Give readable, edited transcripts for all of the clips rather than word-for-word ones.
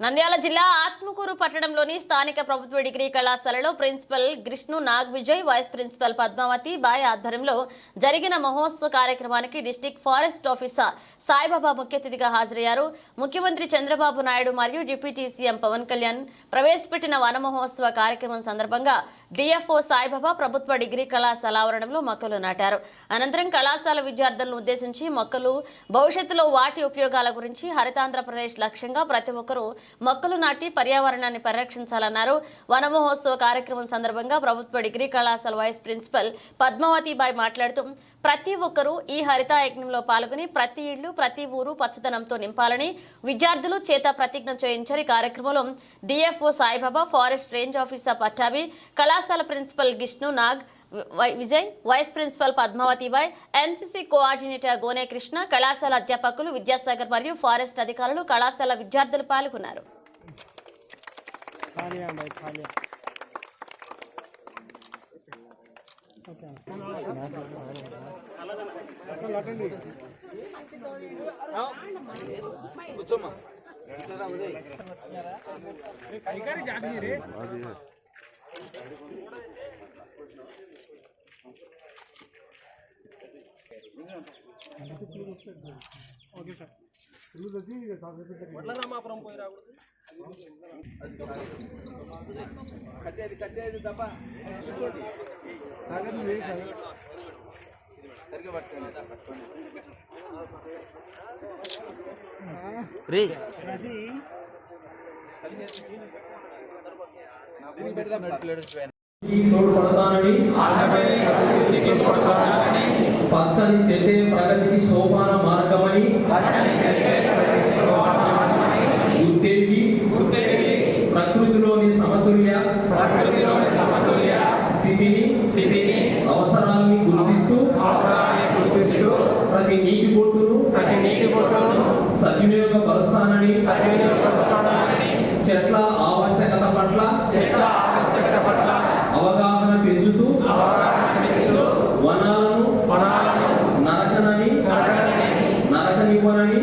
నంద్యాల జిల్లా ఆత్మకూరు పట్టణంలోని స్థానిక ప్రభుత్వ డిగ్రీ కళాశాలలో principal Gishnu Nag Vijay, vice principal Padmavathi Bai ఆధ్వర్యంలో జరిగిన మహోత్సవ కార్యక్రమానికి డిస్ట్రిక్ట్ ఫారెస్ట్ ఆఫీసర్ సాయిబాబా ముఖ్య అతిథిగా హాజరయ్యారు. ముఖ్యమంత్రి చంద్రబాబు నాయుడు మరియు డిప్యూటీ సీఎం పవన్ కళ్యాణ్ ప్రవేశపెట్టిన వన మహోత్సవ కార్యక్రమం సందర్భంగా డిఎఫ్ఓ సాయిబాబా ప్రభుత్వ డిగ్రీ కళాశాల ఆవరణంలో మొక్కలు నాటారు. అనంతరం కళాశాల విద్యార్థులను ఉద్దేశించి మొక్కలు భవిష్యత్తులో వాటి ఉపయోగాల గురించి హరితాంధ్రప్రదేశ్ లక్ష్యంగా ప్రతి ఒక్కరూ మొక్కలు నాటి పర్యావరణాన్ని పరిరక్షించాలన్నారు. వన మహోత్సవ కార్యక్రమం సందర్భంగా ప్రభుత్వ డిగ్రీ కళాశాల వైస్ ప్రిన్సిపల్ పద్మావతి బాయ్ మాట్లాడుతూ ప్రతి ఒక్కరూ ఈ హరిత యజ్ఞంలో పాల్గొని ప్రతి ఇళ్లు ప్రతి ఊరు పచ్చదనంతో నింపాలని విద్యార్థులు చేత ప్రతిజ్ఞ చేయించారు. ఈ కార్యక్రమంలో DFO Saibaba, forest range officer Pattabhi, కళాశాల principal Gishnu Nag Vijay, vice principal Padmavathi Bai, NCC coordinator Gone Krishna, కళాశాల అధ్యాపకులు విద్యాసాగర్ మరియు ఫారెస్ట్ అధికారులు, కళాశాల విద్యార్థులు పాల్గొన్నారు. ఓకే సార్ రామాపురం పోయి రాకూడదు కట్టేది తప్ప సరిగ్గా పట్టుకోండి రే పచ్చని చెట్టే ప్రగతికి సోపాన మార్గమని గుర్తెరిగి ప్రకృతిలోని సమతుల్య స్థితిని అవసరాన్ని గుర్తిస్తూ ప్రతి నీటి బొట్టును సద్వినియోగపరుస్తానని చెట్ల ఆవశ్యకత పట్ల అవగాహన పెంచుతూ వనాలను నరకనివ్వనని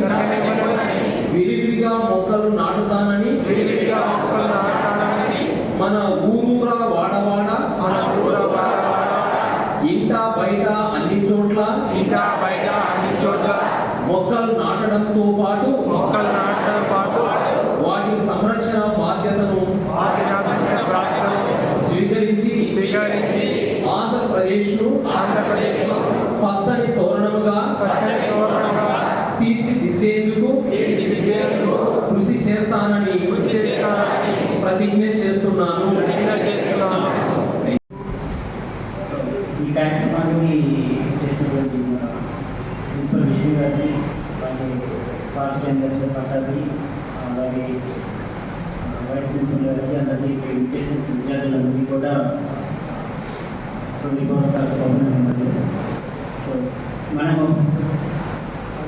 విరివిగా మొక్కలు నాటుతానని మన ఊరూరా వాడవాడ ఇంట బయట అన్ని చోట్ల మొక్కలు నాటడంతో పాటు వాటి సంరక్షణ బాధ్యతను స్వీకరించి ఆంధ్రప్రదేశ్ను పచ్చని తోరణముగా తీర్చిదిద్దేందుకు కృషి చేస్తానని ప్రతిజ్ఞ చేస్తున్నాను. ఈ కార్యక్రమాన్ని చేసినటువంటి ప్రిన్సిపల్ విష్ణు గారిని, ఫారెస్ట్ రేంజ్ ఆఫీసర్ పట్టాభి, అలాగే వైస్ ప్రిన్సిపల్ గారికి, అందరికీ చేసిన విద్యార్థులందరికీ కూడా సో మనము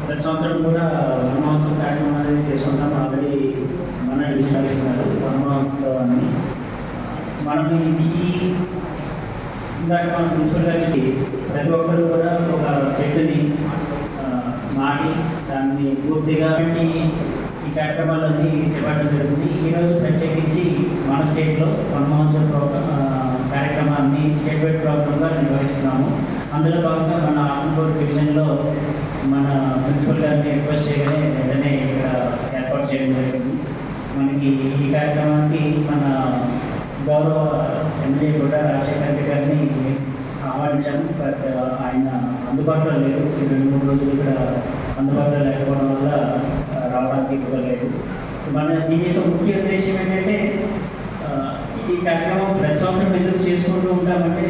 ప్రతి సంవత్సరం కూడా వన మహోత్సవ కార్యక్రమం అనేది చేసుకుంటాం. ఆల్రెడీ మన ఇస్తున్నారు వన మహోత్సవాన్ని. మనం ఇందాక మన ప్రిన్సిపల్ గారికి ప్రతి ఒక్కరు కూడా ఒక చెట్టుని నాటి దాన్ని పూర్తిగా ఈ కార్యక్రమాలన్నీ చేపట్టడం జరుగుతుంది. ఈరోజు ప్రత్యేకించి మన స్టేట్లో వన మహోత్సవ కార్యక్రమాన్ని స్టేట్ వైడ్ ప్రోగ్రామ్గా నిర్వహిస్తున్నాము. అందులో భాగంగా మన ఆత్మకూరు డివిజన్లో మన ప్రిన్సిపల్ గారిని రిక్వెస్ట్ చేయగానే వెంటనే ఇక్కడ ఏర్పాటు చేయడం జరిగింది. మనకి ఈ కార్యక్రమానికి మన గౌరవ ఎమ్మెల్యే కూడా రాజశేఖర్ రెడ్డి గారిని ఆహ్వానించాము. బట్ ఆయన అందుబాటులో లేరు. 2-3 రోజులు ఇక్కడ అందుబాటులో లేకపోవడం వల్ల రావడానికి కుదరలేదు. మన దీని యొక్క ముఖ్య ఉద్దేశం ఏంటంటే ఈ కార్యక్రమం ప్రతి సంవత్సరం ఎందుకు చేసుకుంటూ ఉంటామంటే,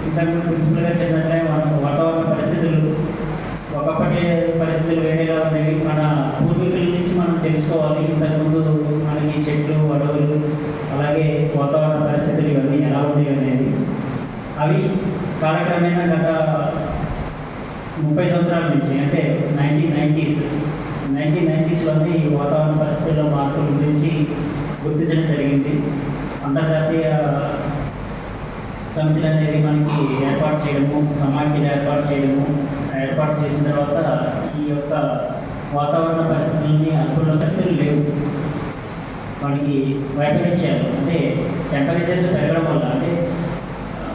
ఇంతకు ప్రిన్సిపల్ గారు చెప్పినట్లే మన వాతావరణ పరిస్థితులు ఒకప్పటి పరిస్థితులు వేరేగా ఉన్నాయి. మన పూర్వీకుల నుంచి మనం తెలుసుకోవాలి. ఇంతకుముందు మనకి చెట్లు, అడవులు, అలాగే వాతావరణ పరిస్థితులు ఇవన్నీ ఎలా ఉన్నాయి అనేది. అవి కాలక్రమేణా గత 30 సంవత్సరాల నుంచి, అంటే 1990స్లోనే ఈ వాతావరణ పరిస్థితుల్లో మార్పుల గురించి గుర్తించడం జరిగింది. అంతర్జాతీయ సమితులు అనేది మనకి ఏర్పాటు చేయడము, సమాఖ్యలు ఏర్పాటు చేసిన తర్వాత ఈ యొక్క వాతావరణ పరిస్థితులని అనుకూల పరిస్థితులు లేవు. మనకి వైపరీత్యాలు అంటే టెంపరేచర్స్ పెరగడం వల్ల అంటే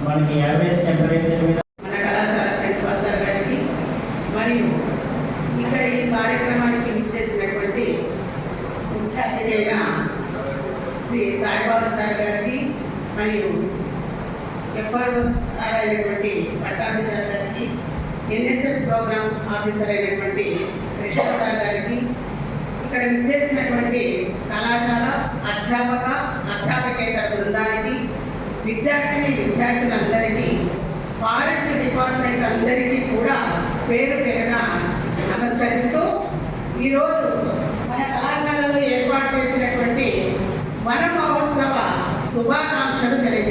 మనకి యావరేజ్ టెంపరేచర్ మీద మన కళాశాల ప్రిన్సిపల్ సార్ గారికి మరియు ఇక్కడ ఈ కార్యక్రమానికి విచ్చేసినటువంటి ముఖ్య అతిథిగా శ్రీ సాయిబాబా సార్ గారికి మరియు ఎఫ్ఆర్ఓ అయినటువంటి పట్టాభి సార్ గారికి ఎన్ఎస్ఎస్ ప్రోగ్రామ్ ఆఫీసర్ అయినటువంటి కృష్ణ సార్ గారికి ఇక్కడ విచ్చేసినటువంటి కళాశాల అధ్యాపకేతర బృందానికి విద్యార్థులందరికీ ఫారెస్ట్ డిపార్ట్మెంట్ అందరికీ కూడా పేరు పేరున నమస్కరిస్తూ ఈరోజు మన కళాశాలలో ఏర్పాటు చేసినటువంటి వన మహోత్సవ శుభాకాంక్షలు తెలియజేస్తున్నాను.